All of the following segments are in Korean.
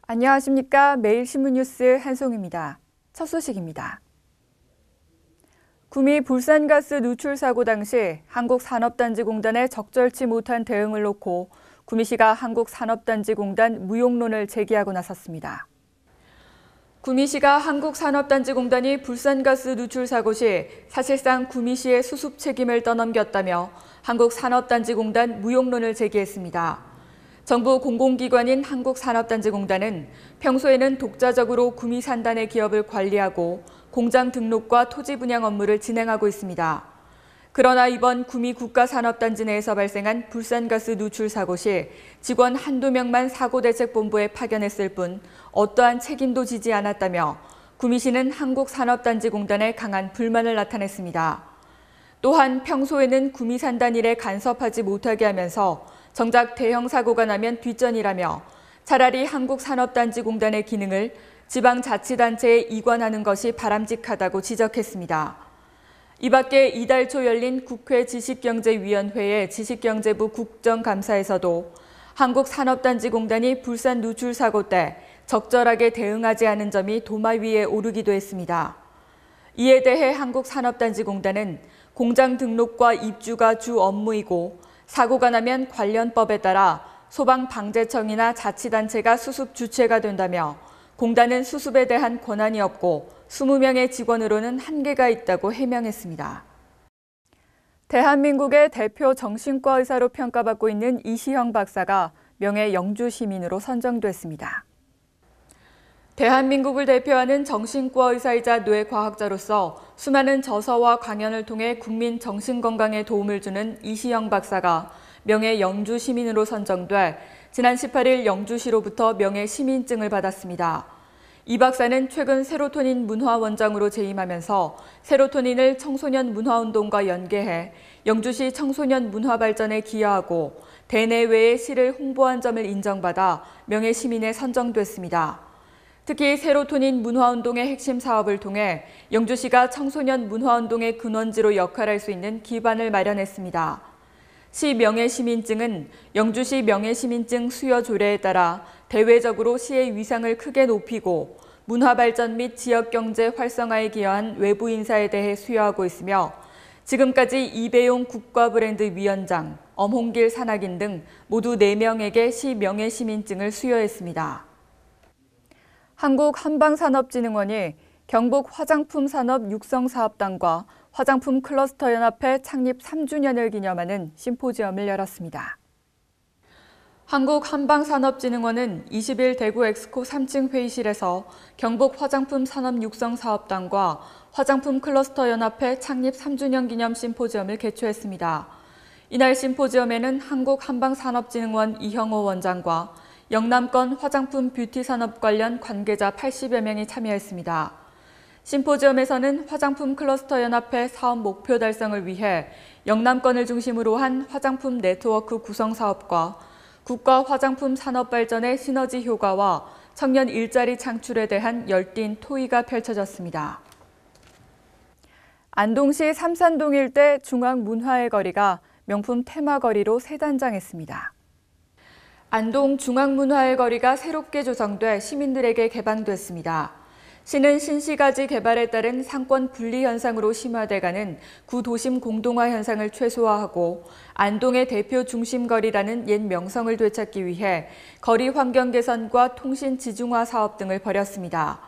안녕하십니까. 매일신문뉴스 한송입니다. 첫 소식입니다. 구미 불산가스 누출 사고 당시 한국산업단지공단의 적절치 못한 대응을 놓고 구미시가 한국산업단지공단 무용론을 제기하고 나섰습니다. 구미시가 한국산업단지공단이 불산가스 누출 사고 시 사실상 구미시의 수습 책임을 떠넘겼다며 한국산업단지공단 무용론을 제기했습니다. 정부 공공기관인 한국산업단지공단은 평소에는 독자적으로 구미 산단의 기업을 관리하고 공장 등록과 토지 분양 업무를 진행하고 있습니다. 그러나 이번 구미 국가산업단지 내에서 발생한 불산가스 누출 사고 시 직원 한두 명만 사고대책본부에 파견했을 뿐 어떠한 책임도 지지 않았다며 구미시는 한국산업단지공단에 강한 불만을 나타냈습니다. 또한 평소에는 구미 산단 일에 간섭하지 못하게 하면서 정작 대형 사고가 나면 뒷전이라며 차라리 한국산업단지공단의 기능을 지방자치단체에 이관하는 것이 바람직하다고 지적했습니다. 이 밖에 이달 초 열린 국회 지식경제위원회의 지식경제부 국정감사에서도 한국산업단지공단이 불산 누출 사고 때 적절하게 대응하지 않은 점이 도마 위에 오르기도 했습니다. 이에 대해 한국산업단지공단은 공장 등록과 입주가 주 업무이고 사고가 나면 관련 법에 따라 소방방재청이나 자치단체가 수습 주체가 된다며 공단은 수습에 대한 권한이 없고 20명의 직원으로는 한계가 있다고 해명했습니다. 대한민국의 대표 정신과 의사로 평가받고 있는 이시영 박사가 명예 영주 시민으로 선정됐습니다. 대한민국을 대표하는 정신과 의사이자 뇌과학자로서 수많은 저서와 강연을 통해 국민 정신건강에 도움을 주는 이시영 박사가 명예 영주 시민으로 선정돼 지난 18일 영주시로부터 명예 시민증을 받았습니다. 이 박사는 최근 세로토닌 문화원장으로 재임하면서 세로토닌을 청소년 문화운동과 연계해 영주시 청소년 문화 발전에 기여하고 대내외의 시를 홍보한 점을 인정받아 명예 시민에 선정됐습니다. 특히 세로토닌 문화운동의 핵심 사업을 통해 영주시가 청소년 문화운동의 근원지로 역할할 수 있는 기반을 마련했습니다. 시 명예시민증은 영주시 명예시민증 수여 조례에 따라 대외적으로 시의 위상을 크게 높이고 문화발전 및 지역경제 활성화에 기여한 외부 인사에 대해 수여하고 있으며 지금까지 이배용 국가브랜드위원장, 엄홍길 산악인 등 모두 4명에게 시 명예시민증을 수여했습니다. 한국한방산업진흥원이 경북 화장품산업 육성사업단과 화장품 클러스터연합회 창립 3주년을 기념하는 심포지엄을 열었습니다. 한국한방산업진흥원은 20일 대구 엑스코 3층 회의실에서 경북 화장품 산업 육성사업단과 화장품 클러스터연합회 창립 3주년 기념 심포지엄을 개최했습니다. 이날 심포지엄에는 한국한방산업진흥원 이형호 원장과 영남권 화장품 뷰티 산업 관련 관계자 80여 명이 참여했습니다. 심포지엄에서는 화장품 클러스터 연합회 사업 목표 달성을 위해 영남권을 중심으로 한 화장품 네트워크 구성 사업과 국가 화장품 산업 발전의 시너지 효과와 청년 일자리 창출에 대한 열띤 토의가 펼쳐졌습니다. 안동시 삼산동 일대 중앙문화의 거리가 명품 테마거리로 새 단장했습니다. 안동 중앙문화의 거리가 새롭게 조성돼 시민들에게 개방됐습니다. 시는 신시가지 개발에 따른 상권 분리 현상으로 심화돼가는 구도심 공동화 현상을 최소화하고 안동의 대표 중심거리라는 옛 명성을 되찾기 위해 거리 환경 개선과 통신 지중화 사업 등을 벌였습니다.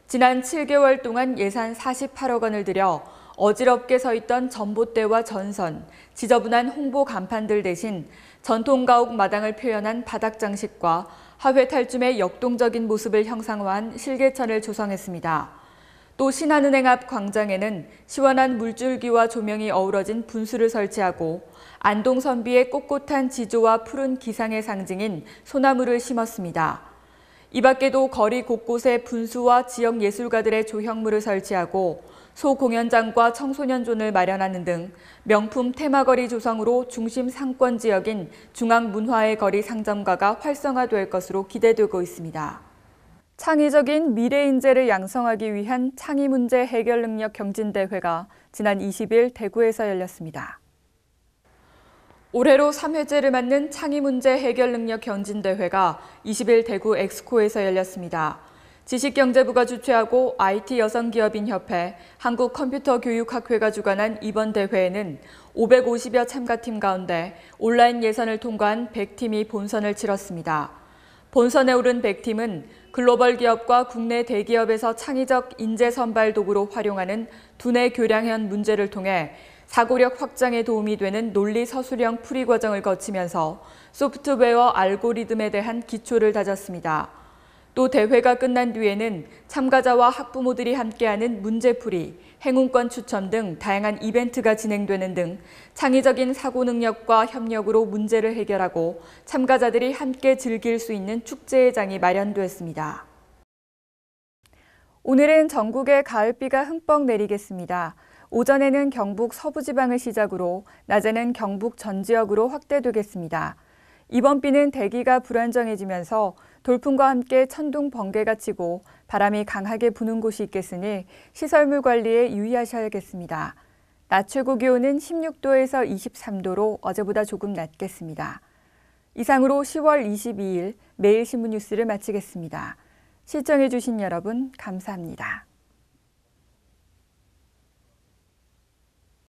지난 7개월 동안 예산 48억 원을 들여 어지럽게 서 있던 전봇대와 전선, 지저분한 홍보 간판들 대신 전통가옥 마당을 표현한 바닥 장식과 하회 탈춤의 역동적인 모습을 형상화한 실개천을 조성했습니다. 또 신한은행 앞 광장에는 시원한 물줄기와 조명이 어우러진 분수를 설치하고 안동 선비의 꼿꼿한 지조와 푸른 기상의 상징인 소나무를 심었습니다. 이 밖에도 거리 곳곳에 분수와 지역 예술가들의 조형물을 설치하고 소공연장과 청소년존을 마련하는 등 명품 테마거리 조성으로 중심 상권 지역인 중앙문화의 거리 상점가가 활성화될 것으로 기대되고 있습니다. 창의적인 미래 인재를 양성하기 위한 창의 문제 해결 능력 경진대회가 지난 20일 대구에서 열렸습니다. 올해로 3회째를 맞는 창의 문제 해결 능력 경진대회가 20일 대구 엑스코에서 열렸습니다. 지식경제부가 주최하고 IT 여성기업인협회, 한국컴퓨터교육학회가 주관한 이번 대회에는 550여 참가팀 가운데 온라인 예선을 통과한 100팀이 본선을 치렀습니다. 본선에 오른 100팀은 글로벌 기업과 국내 대기업에서 창의적 인재 선발 도구로 활용하는 두뇌 교량현 문제를 통해 사고력 확장에 도움이 되는 논리 서술형 풀이 과정을 거치면서 소프트웨어 알고리즘에 대한 기초를 다졌습니다. 또 대회가 끝난 뒤에는 참가자와 학부모들이 함께하는 문제풀이, 행운권 추첨 등 다양한 이벤트가 진행되는 등 창의적인 사고 능력과 협력으로 문제를 해결하고 참가자들이 함께 즐길 수 있는 축제의 장이 마련됐습니다. 오늘은 전국에 가을비가 흠뻑 내리겠습니다. 오전에는 경북 서부지방을 시작으로 낮에는 경북 전 지역으로 확대되겠습니다. 이번 비는 대기가 불안정해지면서 돌풍과 함께 천둥, 번개가 치고 바람이 강하게 부는 곳이 있겠으니 시설물 관리에 유의하셔야겠습니다. 낮 최고 기온은 16도에서 23도로 어제보다 조금 낮겠습니다. 이상으로 10월 22일 매일 신문 뉴스를 마치겠습니다. 시청해 주신 여러분 감사합니다.